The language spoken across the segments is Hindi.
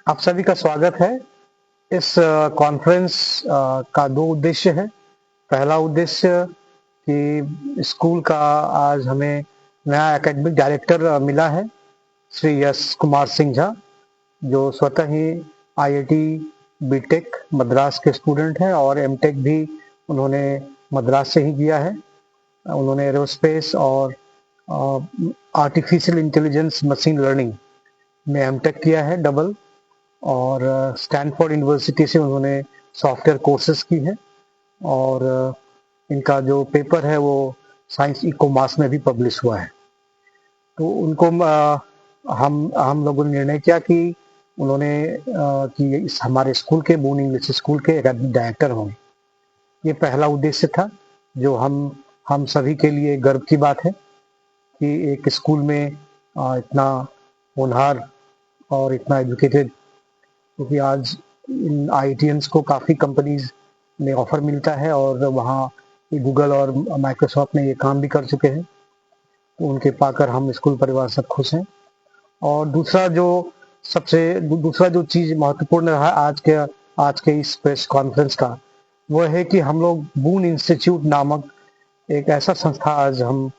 आप सभी का स्वागत है। इस कॉन्फ्रेंस का दो उद्देश्य है। पहला उद्देश्य कि स्कूल का आज हमें नया एकेडमिक डायरेक्टर मिला है, श्री यश कुमार सिंह झा, जो स्वतः ही आईआईटी बीटेक मद्रास के स्टूडेंट हैं और एमटेक भी उन्होंने मद्रास से ही किया है। उन्होंने एरोस्पेस और आर्टिफिशियल इंटेलिजेंस मशीन लर्निंग में एमटेक किया है डबल, और स्टैनफोर्ड यूनिवर्सिटी से उन्होंने सॉफ्टवेयर कोर्सेज की है। और इनका जो पेपर है वो साइंस इकोमास में भी पब्लिश हुआ है। तो उनको हम लोगों ने निर्णय किया कि उन्होंने कि इस हमारे स्कूल के बून इंग्लिश स्कूल के एकेडमिक डायरेक्टर होंगे। ये पहला उद्देश्य था, जो हम सभी के लिए गर्व की बात है कि एक स्कूल में इतना होनहार और इतना एजुकेटेड, क्योंकि आज इन आईआईटियंस को काफ़ी कंपनीज में ऑफर मिलता है और वहाँ गूगल और माइक्रोसॉफ्ट ने ये काम भी कर चुके हैं। तो उनके पाकर हम स्कूल परिवार सब खुश हैं। और दूसरा जो चीज़ महत्वपूर्ण रहा आज के इस प्रेस कॉन्फ्रेंस का, वो है कि हम लोग बून इंस्टीट्यूट नामक एक ऐसा संस्था आज हम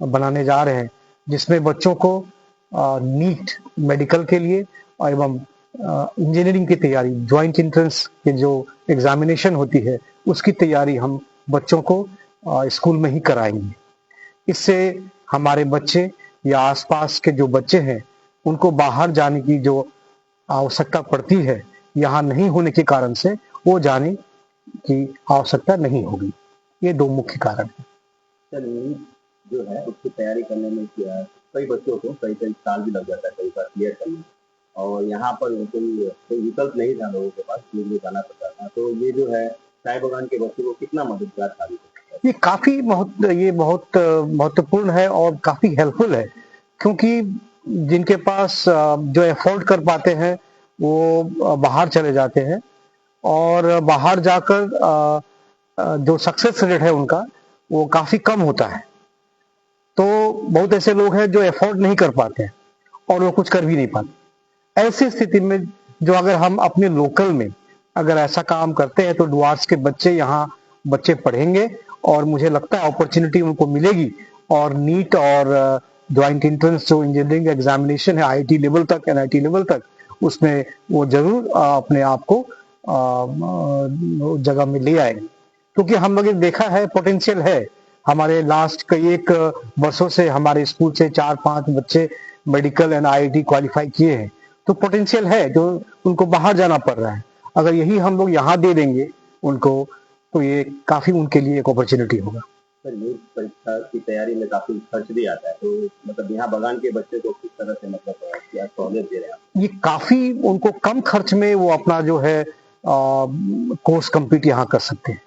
बनाने जा रहे हैं, जिसमें बच्चों को नीट मेडिकल के लिए एवं इंजीनियरिंग की तैयारी, ज्वाइंट एंट्रेंस की जो एग्जामिनेशन होती है, उसकी तैयारी हम बच्चों को स्कूल में ही कराएंगे। इससे हमारे बच्चे या आसपास के जो बच्चे हैं, उनको बाहर जाने की जो आवश्यकता पड़ती है, यहाँ नहीं होने के कारण से वो जाने की आवश्यकता नहीं होगी। ये दो मुख्य कारण हैं। सर, नीट जो है उसकी तैयारी करने में कई बच्चों को कई साल भी लग जाता है कई बार क्लियर करने में, और यहाँ पर कोई विकल्प नहीं था लोगों के पास, स्कूल में जाना पड़ता था। तो ये जो है चाय बगान के बच्चों को कितना मददगार साबित होता है? ये बहुत महत्वपूर्ण है और काफी हेल्पफुल है, क्योंकि जिनके पास जो अफोर्ड कर पाते हैं वो बाहर चले जाते हैं, और बाहर जाकर जो सक्सेस रेट है उनका वो काफी कम होता है। तो बहुत ऐसे लोग हैं जो अफोर्ड नहीं कर पाते हैं और वो कुछ कर भी नहीं पाते। ऐसी स्थिति में जो अगर हम अपने लोकल में अगर ऐसा काम करते हैं, तो डुआर्स के बच्चे यहाँ बच्चे पढ़ेंगे और मुझे लगता है अपॉर्चुनिटी उनको मिलेगी। और नीट और ज्वाइंट एंट्रेंस जो इंजीनियरिंग एग्जामिनेशन है आईआईटी लेवल तक, एनआईटी लेवल तक, उसमें वो जरूर अपने आप को जगह में ले आएंगे, क्योंकि हम लोग देखा है पोटेंशियल है। हमारे लास्ट कई एक वर्षों से हमारे स्कूल से 4-5 बच्चे मेडिकल एंड आईआईटी क्वालिफाई किए हैं। तो पोटेंशियल है जो उनको बाहर जाना पड़ रहा है। अगर यही हम लोग यहाँ दे देंगे उनको, तो ये काफी उनके लिए एक अपॉर्चुनिटी होगा। सर, नीट परीक्षा की तैयारी में काफी खर्च भी आता है, तो मतलब यहाँ बगान के बच्चे को किस तरह से मतलब क्या सहूलियत दे रहे हैं? ये काफी उनको कम खर्च में वो अपना जो है कोर्स कंप्लीट यहाँ कर सकते हैं।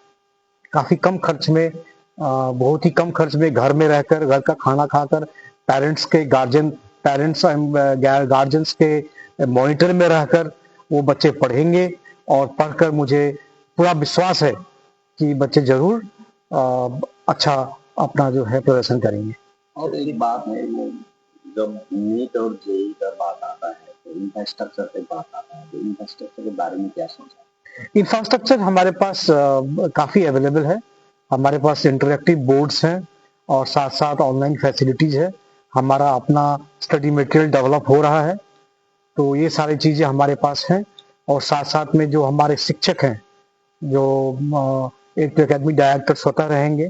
काफी कम खर्च में, बहुत ही कम खर्च में, घर में रहकर, घर का खाना खाकर, पेरेंट्स गार्जियंस के मॉनिटर में रहकर वो बच्चे पढ़ेंगे। और पढ़कर मुझे पूरा विश्वास है कि बच्चे जरूर अच्छा अपना जो है प्रदर्शन करेंगे। और एक बात है, जब नीट और जेईई का बात आता है तो इंफ्रास्ट्रक्चर पे बात आता है, तो इंफ्रास्ट्रक्चर के बारे में क्या सोचा? इंफ्रास्ट्रक्चर हमारे पास काफी अवेलेबल है। हमारे पास इंटरेक्टिव बोर्ड्स हैं और साथ साथ ऑनलाइन फैसिलिटीज है। हमारा अपना स्टडी मटेरियल डेवलप हो रहा है। तो ये सारी चीजें हमारे पास हैं। और साथ साथ में जो हमारे शिक्षक हैं, जो एक तो एकेडमिक डायरेक्टर स्वतः रहेंगे,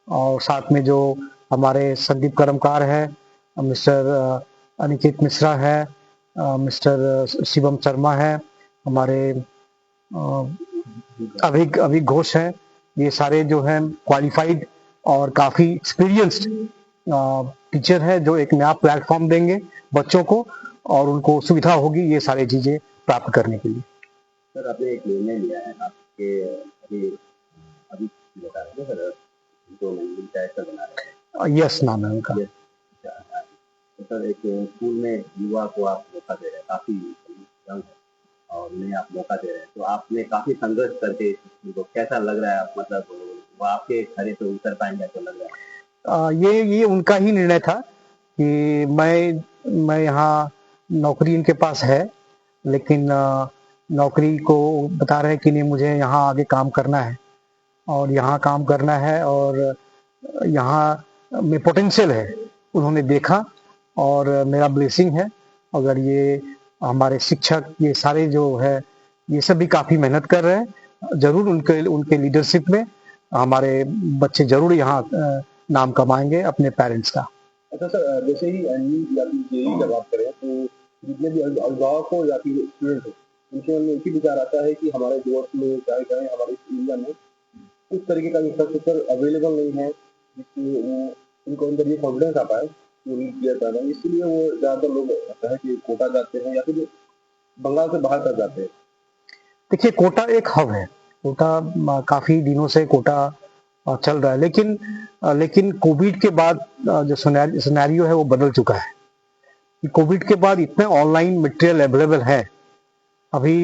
और साथ में जो हमारे संदीप कर्मकार है, मिस्टर अनिकेत मिश्रा है, मिस्टर शिवम शर्मा है, हमारे अभी घोष है। ये सारे जो हैं क्वालिफाइड और काफी एक्सपीरियंस्ड टीचर है, जो एक नया प्लेटफॉर्म देंगे बच्चों को और उनको सुविधा होगी ये सारी चीजें प्राप्त करने के लिए। सर, आपने एक निर्णय लिया है आपके अभी अभी बता रहे थे सर, जो डायरेक्टर बना रहे हैं। यस नाम है उनका। तो सर, एक स्कूल में युवा को आप मौका दे रहे हैं, काफी यंग है और उन्हें आप मौका दे रहे हैं, तो आपने काफी संघर्ष करके उनको कैसा लग रहा है? मतलब वो आपके खरे पे उतर पाएंगे तो लग रहा है? ये उनका ही निर्णय था कि मैं यहाँ नौकरी इनके पास है, लेकिन नौकरी को बता रहे हैं कि नहीं, मुझे यहाँ आगे काम करना है और यहाँ काम करना है और यहाँ में पोटेंशियल है, उन्होंने देखा और मेरा ब्लेसिंग है। अगर ये हमारे शिक्षक ये सारे जो है ये सब भी काफ़ी मेहनत कर रहे हैं, ज़रूर उनके उनके लीडरशिप में हमारे बच्चे ज़रूर यहाँ नाम कमाएंगे अपने पेरेंट्स का। अच्छा सर, जैसे ही नीट या फिर जेईई जब आप करें तो जितने भी अभिभावक हो या फिर स्टूडेंट हो, उनके मन में एक ही विचार आता है कि हमारे देश में चाहे कहें हमारे इंडिया में उस तरीके का इंफ्रास्ट्रक्चर अवेलेबल नहीं है जिससे वो उनको अंदर ये कॉन्फिडेंस आ पाए कि वो नीट क्लियर कर रहे हैं। इसलिए वो ज़्यादातर लोग कहें कि कोटा जाते हैं या फिर बंगाल से बाहर तक जाते हैं। देखिए, कोटा एक हब है। कोटा काफ़ी दिनों से कोटा चल रहा है, लेकिन कोविड के बाद जो सिनेरियो है वो बदल चुका है। कोविड के बाद इतने ऑनलाइन मटेरियल अवेलेबल है। अभी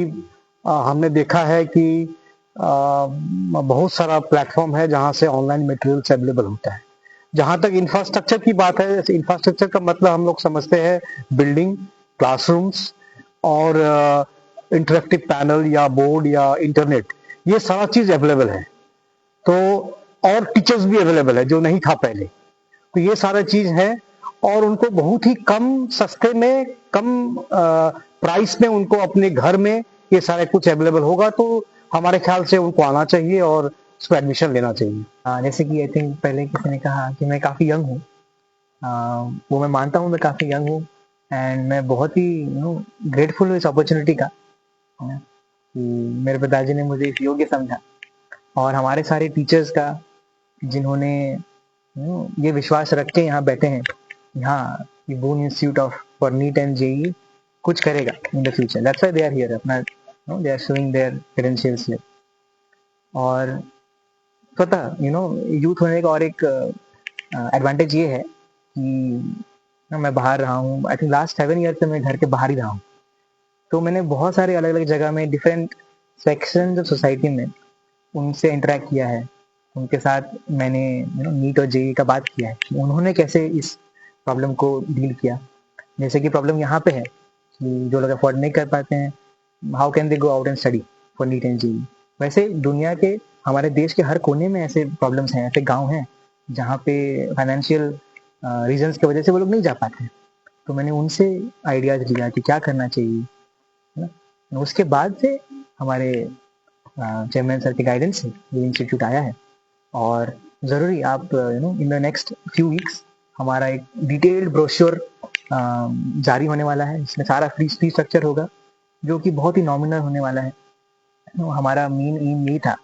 हमने देखा है कि बहुत सारा प्लेटफॉर्म है जहां से ऑनलाइन मटेरियल्स अवेलेबल होता है। जहां तक इंफ्रास्ट्रक्चर की बात है, इंफ्रास्ट्रक्चर का मतलब हम लोग समझते हैं बिल्डिंग, क्लासरूम्स और इंटरेक्टिव पैनल या बोर्ड या इंटरनेट, ये सारा चीज अवेलेबल है। तो और टीचर्स भी अवेलेबल है जो नहीं था पहले। तो ये सारा चीज है और उनको बहुत ही कम सस्ते में, कम प्राइस में उनको अपने घर में ये सारे कुछ अवेलेबल होगा, तो हमारे ख्याल से उनको आना चाहिए और उसको एडमिशन लेना चाहिए। जैसे कि आई थिंक पहले किसी ने कहा कि मैं काफ़ी यंग हूँ, वो मैं मानता हूँ, मैं काफ़ी यंग हूँ एंड मैं बहुत ही ग्रेटफुल हूँ इस अपॉर्चुनिटी का, है ना, कि मेरे पिताजी ने मुझे इस योग्य समझा और हमारे सारे टीचर्स का जिन्होंने ये विश्वास रख के यहाँ बैठे हैं, यहाँ कि Boon institute of for NEET and JEE कुछ करेगा in the future. That's why they are here, अपना they are showing their credentials here. और पता यूथ होने का और एक एडवांटेज ये है कि मैं बाहर रहा हूँ, आई थिंक लास्ट 7 ईयर से मैं घर के बाहर ही रहा हूँ, तो मैंने बहुत सारे अलग अलग जगह में डिफरेंट सेक्शंस ऑफ सोसाइटी में उनसे इंटरेक्ट किया है। उनके साथ मैंने नीट और जेईई का बात किया है कि उन्होंने कैसे इस प्रॉब्लम को डील किया। जैसे कि प्रॉब्लम यहाँ पे है कि जो लोग अफोर्ड नहीं कर पाते हैं, how can they go out and study for NEET and JEE. वैसे दुनिया के, हमारे देश के हर कोने में ऐसे प्रॉब्लम्स हैं, ऐसे गांव हैं जहाँ पे फाइनेंशियल रीजंस की वजह से वो लोग नहीं जा पाते हैं। तो मैंने उनसे आइडियाज लिया कि क्या करना चाहिए, है ना। उसके बाद से हमारे चेयरमैन सर के गाइडेंस से ये इंस्टीट्यूट आया है और ज़रूरी आप in the next few weeks हमारा एक डिटेल्ड ब्रोश्योर जारी होने वाला है। इसमें सारा फी स्ट्रक्चर होगा जो कि बहुत ही नॉमिनल होने वाला है। हमारा मेन एम यही था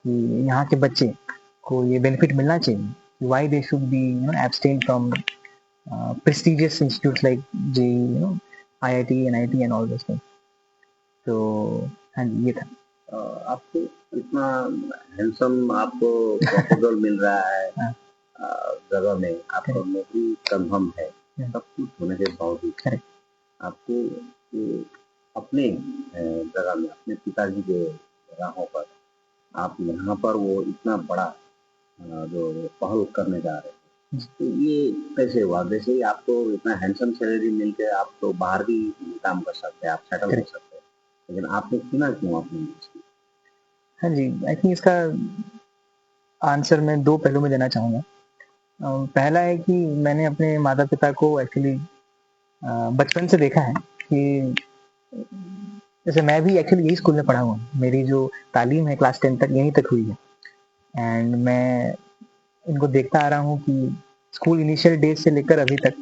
कि यहाँ के बच्चे को ये बेनिफिट मिलना चाहिए, why they should be abstain from prestigious institutes like JEE, IIT, NIT and all this things. तो हाँ जी, ये था। आपको इतना हैंडसम आपको प्रपोजल मिल रहा है जगह में, आपको नौकरी कंफर्म है, सब कुछ होने के बावजूद आपको अपने जगह में, अपने पिताजी के राहों पर आप यहाँ पर वो इतना बड़ा जो पहल करने जा रहे हैं, तो ये कैसे हुआ? वैसे ही आपको इतना हैंडसम सैलरी मिल के आप तो बाहर भी काम कर सकते हैं, आप सेटल हो सकते हैं, लेकिन आपने चुना क्यों अपने? हाँ जी, आई थिंक इसका आंसर मैं 2 पहलू में देना चाहूँगा। पहला है कि मैंने अपने माता पिता को एक्चुअली बचपन से देखा है कि जैसे मैं भी एक्चुअली यही स्कूल में पढ़ा हुआ हूँ। मेरी जो तालीम है क्लास 10 तक यहीं तक हुई है एंड मैं इनको देखता आ रहा हूँ कि स्कूल इनिशियल डेज से लेकर अभी तक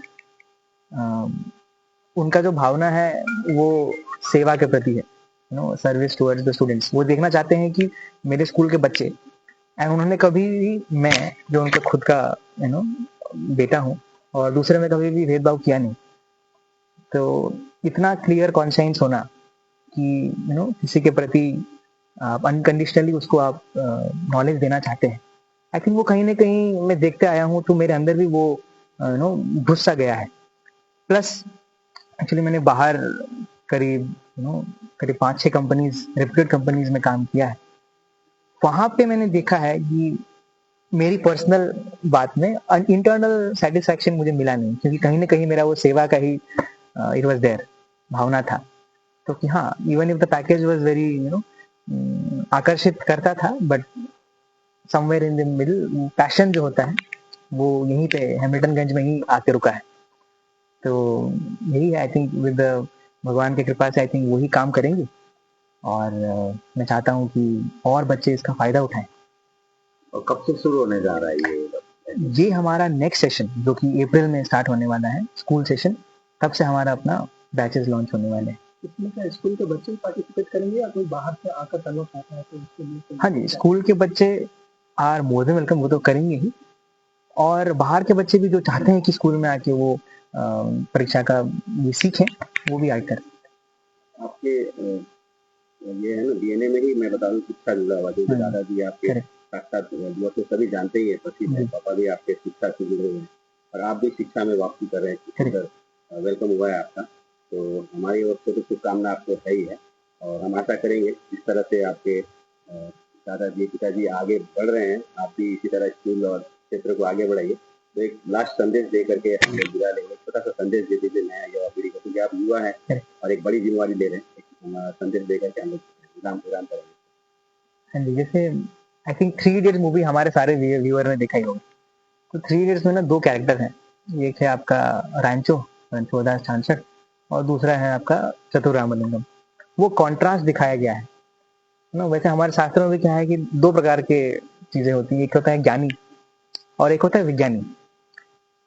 उनका जो भावना है वो सेवा के प्रति है, सर्विस टुवर्ड्स द स्टूडेंट्स। वो देखना चाहते हैं कि मेरे स्कूल के बच्चे, एंड उन्होंने कभी भी, मैं जो उनका खुद का बेटा हूँ और दूसरे में कभी भी भेदभाव किया नहीं। तो इतना क्लियर कॉन्शियस होना कि किसी के प्रति आप अनकंडीशनली उसको आप नॉलेज देना चाहते हैं, आई थिंक वो कहीं ना कहीं मैं देखते आया हूँ, तो मेरे अंदर भी वो घुस सा गया है। प्लस एक्चुअली मैंने बाहर करीब 5-6 कंपनीज, रेप्यूटेड कंपनीज में काम किया है। वहां पे मैंने देखा है कि मेरी पर्सनल बात में इंटरनल सेटिस्फैक्शन मुझे मिला नहीं, क्योंकि कहीं ना कहीं मेरा वो सेवा का ही इट वाज देयर भावना था। तो कि हाँ, even if the package was very आकर्षित करता था, but somewhere in the middle passion जो होता है वो यहीं पे हैमिल्टनगंज में ही आके रुका है। तो यही आई थिंक विद भगवान की कृपा से आई थिंक वही काम करेंगे, और मैं चाहता हूँ कि और बच्चे इसका फायदा उठाएं। और कब से शुरू होने जा रहा है ये हमारा नेक्स्ट सेशन जो कि अप्रैल में स्टार्ट होने वाला है, स्कूल सेशन, तब से हमारा अपना बैचेस लॉन्च होने वाले हैं। इसमें क्या स्कूल के बच्चे पार्टिसिपेट करेंगे या कोई बाहर से आकर करना चाहता है तो उसके लिए? हाँ जी, स्कूल के बच्चे आर मोर देन वेलकम, वो तो करेंगे ही, और बाहर के बच्चे भी जो चाहते हैं कि स्कूल में आके वो परीक्षा का ये सीखें, वो भी आकर। आपके ये है ना डीएनए में ही मैं बता दूं शिक्षा जुड़ा हुआ, जो दादाजी आपके साक्षात युवा तो सभी जानते ही है, प्रसिद्ध है, पापा भी आपके शिक्षा से जुड़े हुए हैं और आप भी शिक्षा में वापसी कर रहे हैं, वेलकम हुआ है आपका। तो हमारी ओर से तो शुभकामना आपको है ही है, और हम आशा करेंगे जिस तरह से आपके दादाजी पिताजी आगे बढ़ रहे हैं, आप भी इसी तरह स्कूल और क्षेत्र को आगे बढ़ाइए। तो एक लास्ट संदेश दे करके हम लोग विदा लेंगे, छोटा सा संदेश दे दीजिए नया युवा पीढ़ी को, क्योंकि आप युवा हैं और एक बड़ी जिम्मेवारी ले रहे हैं, एक संदेश दे करके हम लोग विराम करेंगे। हाँ जी, जैसे आई थिंक 3 इडियट्स मूवी हमारे सारे व्यूअर ने देखा ही होगा। तो 3 इडियट्स में ना 2 कैरेक्टर हैं, एक है आपका रैंचो दास छांसठ, और दूसरा है आपका चतुर रामलिंगम। वो कॉन्ट्रास्ट दिखाया गया है ना। वैसे हमारे शास्त्रों में भी क्या है कि 2 प्रकार के चीजें होती है, एक होता है ज्ञानी और एक होता है विज्ञानी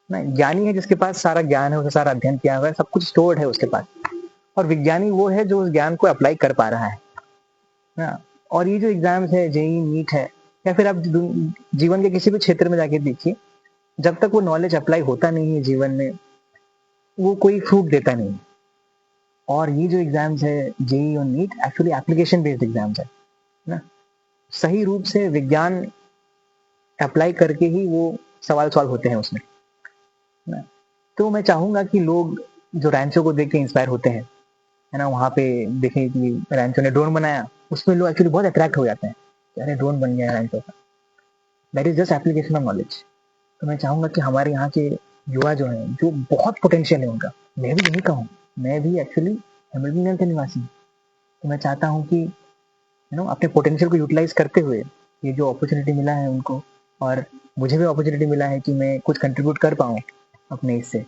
ना। ज्ञानी है जिसके पास सारा ज्ञान है, उसने सारा अध्ययन किया हुआ है, सब कुछ स्टोर्ड है उसके पास, और विज्ञानी वो है जो उस ज्ञान को अप्लाई कर पा रहा है ना। और ये जो एग्जाम्स है, जेई नीट है, या फिर आप जीवन के किसी भी क्षेत्र में जाके देखिए, जब तक वो नॉलेज अप्लाई होता नहीं है जीवन में, वो कोई फ्रूट देता नहीं। और ये जो एग्जाम्स है जेई और NEET, actually application based exams है ना। सही रूप से विज्ञान अप्लाई करके ही वो सवाल सॉल्व होते हैं उसमें ना। तो मैं चाहूंगा कि लोग जो रैंचो को देख के इंस्पायर होते हैं है ना, वहाँ पे देखें कि रैंचो ने ड्रोन बनाया, उसमें लोग एक्चुअली बहुत अट्रैक्ट हो जाते हैं, अरे ड्रोन बन गया रैंचो का, that is just application of knowledge. तो मैं चाहूंगा कि हमारे यहाँ के युवा जो हैं, जो बहुत पोटेंशियल है उनका, मैं भी यही कहूँ, मैं भी एक्चुअली हैमिल्टन का निवासी हूँ, तो मैं चाहता हूँ कि अपने पोटेंशियल को यूटिलाइज करते हुए ये जो अपॉर्चुनिटी मिला है उनको, और मुझे भी अपॉर्चुनिटी मिला है कि मैं कुछ कंट्रीब्यूट कर पाऊँ अपने इससे।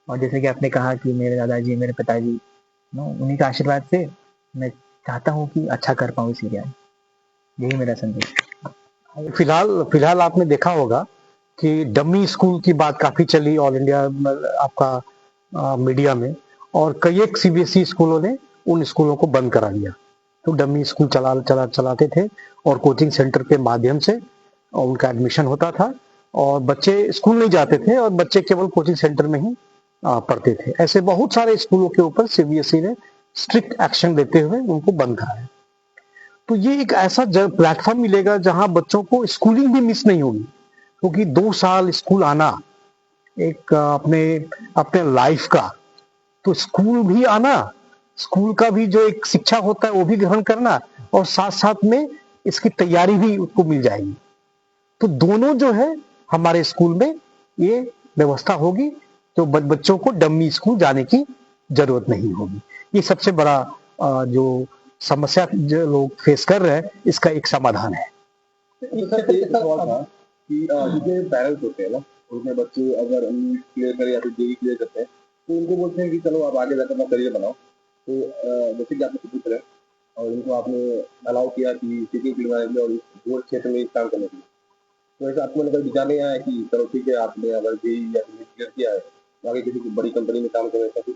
और जैसे कि आपने कहा कि मेरे दादाजी, मेरे पिताजी, उन्हीं का आशीर्वाद से मैं चाहता हूँ कि अच्छा कर पाऊँ इस एरिया में। यही मेरा संदेश। फिलहाल आपने देखा होगा कि डमी स्कूल की बात काफी चली ऑल इंडिया आपका मीडिया में, और कई एक सीबीएसई स्कूलों ने उन स्कूलों को बंद करा दिया। तो डमी स्कूल चलाते थे और कोचिंग सेंटर के माध्यम से उनका एडमिशन होता था, और बच्चे स्कूल नहीं जाते थे और बच्चे केवल कोचिंग सेंटर में ही पढ़ते थे। ऐसे बहुत सारे स्कूलों के ऊपर सीबीएसई ने स्ट्रिक्ट एक्शन लेते हुए उनको बंद कराया। तो ये एक ऐसा प्लेटफॉर्म मिलेगा जहां बच्चों को स्कूलिंग भी मिस नहीं होगी, क्योंकि 2 साल स्कूल आना एक अपने लाइफ का, तो स्कूल भी आना, स्कूल का भी जो एक शिक्षा होता है वो भी ग्रहण करना, और साथ साथ में इसकी तैयारी भी उसको मिल जाएगी। तो दोनों जो है हमारे स्कूल में ये व्यवस्था होगी, तो बच्चों को डमी स्कूल जाने की जरूरत नहीं होगी। ये सबसे बड़ा जो समस्या जो लोग फेस कर रहे हैं, इसका एक समाधान है। जितने पेरेंट्स होते हैं ना, उनके बच्चे अगर नीट क्लियर करे या फिर जेईई क्लियर करते हैं, तो उनको बोलते हैं कि चलो आप आगे जाकर अपना करियर बनाओ। तो जैसे कि आपने पूछ रहे हैं और इनको आपने अलाउ किया कि टीचिंग फील्ड में आएंगे और बोर्ड क्षेत्र में काम करने के लिए, तो ऐसा आपको मतलब विचार नहीं आया कि चलो ठीक है, आपने अगर जेईई या नीट क्लियर किया है तो आगे किसी बड़ी कंपनी में काम करें, ऐसा कुछ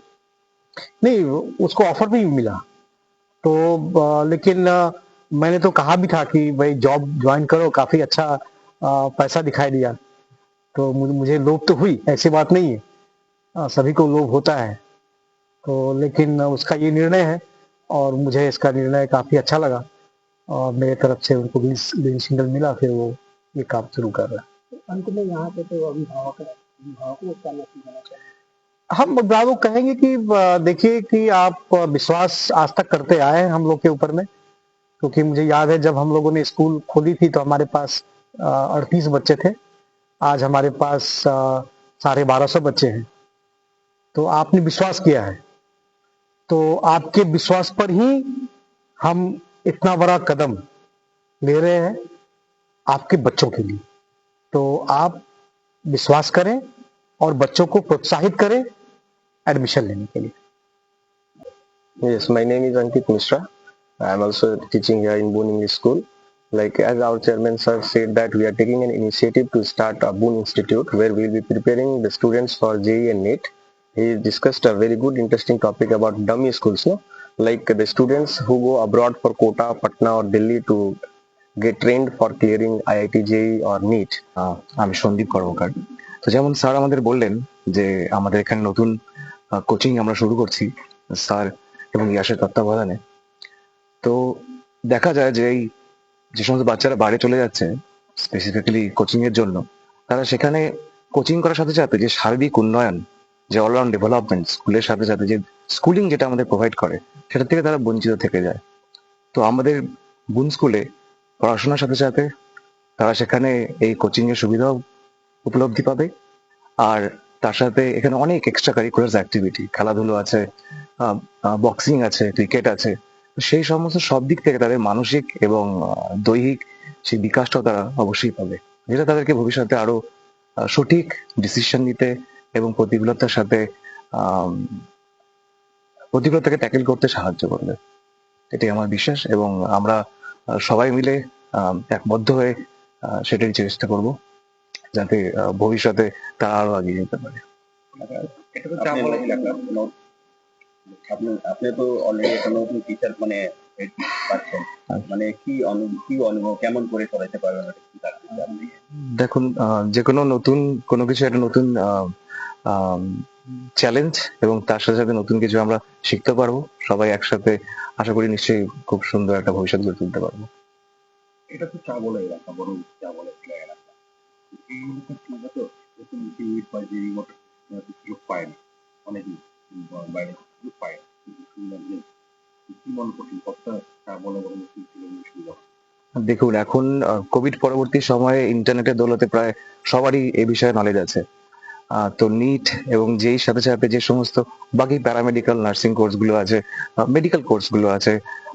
नहीं? उसको ऑफर भी मिला, तो लेकिन मैंने तो कहा भी था कि भाई जॉब ज्वाइन करो, काफी अच्छा पैसा दिखाई दिया, तो मुझे लोभ तो हुई, ऐसी बात नहीं है, सभी को लोभ होता है। तो लेकिन उसका ये निर्णय है और मुझे इसका निर्णय काफी अच्छा लगा, और मेरे तरफ से उनको ग्रीन सिग्नल मिला, फिर वो ये काम शुरू कर रहा है। अंत में यहाँ पे तो अभिभावक को उसका मैसेज देना चाहिए। हम अभिभावक कहेंगे कि देखिए कि आप विश्वास आज तक करते आए हैं हम लोग के ऊपर में, क्योंकि मुझे याद है जब हम लोगों ने स्कूल खोली थी तो हमारे पास 38 बच्चे थे, आज हमारे पास 1250 बच्चे हैं। तो आपने विश्वास किया है, तो आपके विश्वास पर ही हम इतना बड़ा कदम ले रहे हैं आपके बच्चों के लिए। तो आप विश्वास करें और बच्चों को प्रोत्साहित करें एडमिशन लेने के लिए। Yes, my name is Ankit Mishra. I am also teaching here in Boone English School. Like as our chairman sir said that we are taking an initiative to start a Boone Institute where we will be preparing the students for JEE and NEET. He discussed a very good interesting topic about dummy schools, no? Like the students who go abroad for Kota, Patna or Delhi to get trained for clearing IIT JEE or NEET. আমি সন্দীপ কর্মকার। তো যেমন স্যার আমাদের বললেন যে আমাদের এখানে নতুন কোচিং আমরা শুরু করছি স্যার এবং ইয়াসের তত্ত্বাবধানে। তো দেখা যায় যে এই যে সমস্ত বাচ্চারা বাইরে চলে যাচ্ছে স্পেসিফিক্যালি কোচিং এর জন্য, তারা সেখানে কোচিং করার সাথে সাথে যে শারীরিক উন্নয়ন, যে অলরাউন্ড ডেভেলপমেন্ট স্কুলের সাথে সাথে যে স্কুলিং যেটা আমাদের প্রোভাইড করে সেটা থেকে তারা বঞ্চিত থেকে যায়। তো আমাদের বুন স্কুলে পড়াশোনার সাথে সাথে তারা সেখানে এই কোচিং এর সুবিধাও উপলব্ধি পাবে, আর তার সাথে এখানে অনেক এক্সট্রা কারিকুলার অ্যাক্টিভিটি, খেলাধুলো আছে, বক্সিং আছে, ক্রিকেট আছে। সেই সমস্ত সব দিক থেকে তাদের মানসিক এবং দৈহিক সেই বিকাশটাও তারা অবশ্যই পাবে, যেটা তাদেরকে ভবিষ্যতে আরো সঠিক ডিসিশন নিতে এবং প্রতিকূলতাকে ট্যাকেল করতে সাহায্য করবে। এটাই আমার বিশ্বাস এবং আমরা সবাই মিলে একবদ্ধ হয়ে সেটাই চেষ্টা করব যাতে ভবিষ্যতে তারা আরো এগিয়ে যেতে পারে। এটা তো আপনি তো অলরেডি একটা নতুন টিচার মানে পাচ্ছেন, মানে কি অনুভব কেমন করে করাইতে পারবেন? দেখুন, যে কোনো নতুন কোনো কিছু একটা নতুন চ্যালেঞ্জ এবং তার সাথে সাথে নতুন কিছু আমরা শিখতে পারবো। সবাই একসাথে আশা করি নিশ্চয়ই খুব সুন্দর একটা ভবিষ্যৎ গড়ে তুলতে পারবো। এটা তো চা বলে এলাকা, বড় চা বলে এলাকা, এই তো নতুন ইউনিট বা যে সুযোগ পায় না, অনেকেই বাইরে সুযোগ পায় না। কি মনে করছেন কতটা চা বলে বড় সুবিধা? দেখুন, এখন কোভিড পরবর্তী সময়ে ইন্টারনেটের দৌলতে প্রায় সবারই এই বিষয়ে নলেজ আছে। তো নিট এবং যেই সাথে সাথে যে সমস্ত বাকি প্যারামেডিক্যাল নার্সিং কোর্স গুলো আছে, মেডিকেল কোর্স গুলো আছে,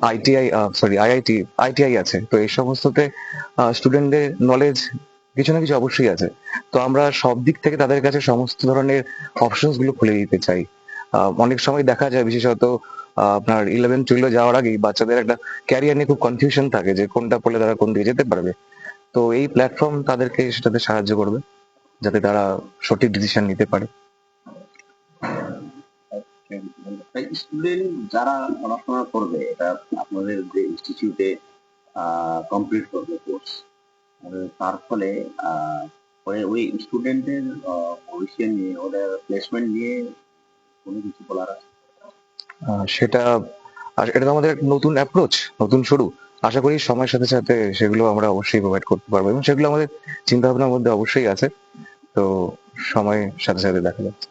আইটিআই আছে, তো এই সমস্ততে স্টুডেন্টদের নলেজ কিছু না কিছু অবশ্যই আছে। তো আমরা সব দিক থেকে তাদের কাছে সমস্ত ধরনের অপশনস গুলো খুলে দিতে চাই। অনেক সময় দেখা যায় বিশেষত আপনার 11-12 যাওয়ার আগেই বাচ্চাদের একটা ক্যারিয়ার নিয়ে খুব কনফিউশন থাকে যে কোনটা পড়লে তারা কোন দিকে যেতে পারবে। তো এই প্ল্যাটফর্ম তাদেরকে সেটাতে সাহায্য করবে যাতে তারা সঠিক ডিসিশন নিতে পারে। স্টুডেন্ট যারা পড়াশোনা করবে, এটা আপনাদের যে ইনস্টিটিউটে কমপ্লিট করবে কোর্স, তার ফলে ওই স্টুডেন্টের ভবিষ্যৎ নিয়ে, ওদের প্লেসমেন্ট নিয়ে কোনো কিছু বলার আছে? এটা তো আমাদের নতুন অ্যাপ্রোচ, নতুন শুরু। আশা করি সময়ের সাথে সাথে সেগুলো আমরা অবশ্যই প্রোভাইড করতে পারবো এবং সেগুলো আমাদের চিন্তা ভাবনার মধ্যে অবশ্যই আছে। তো সময়ের সাথে সাথে দেখা যাচ্ছে।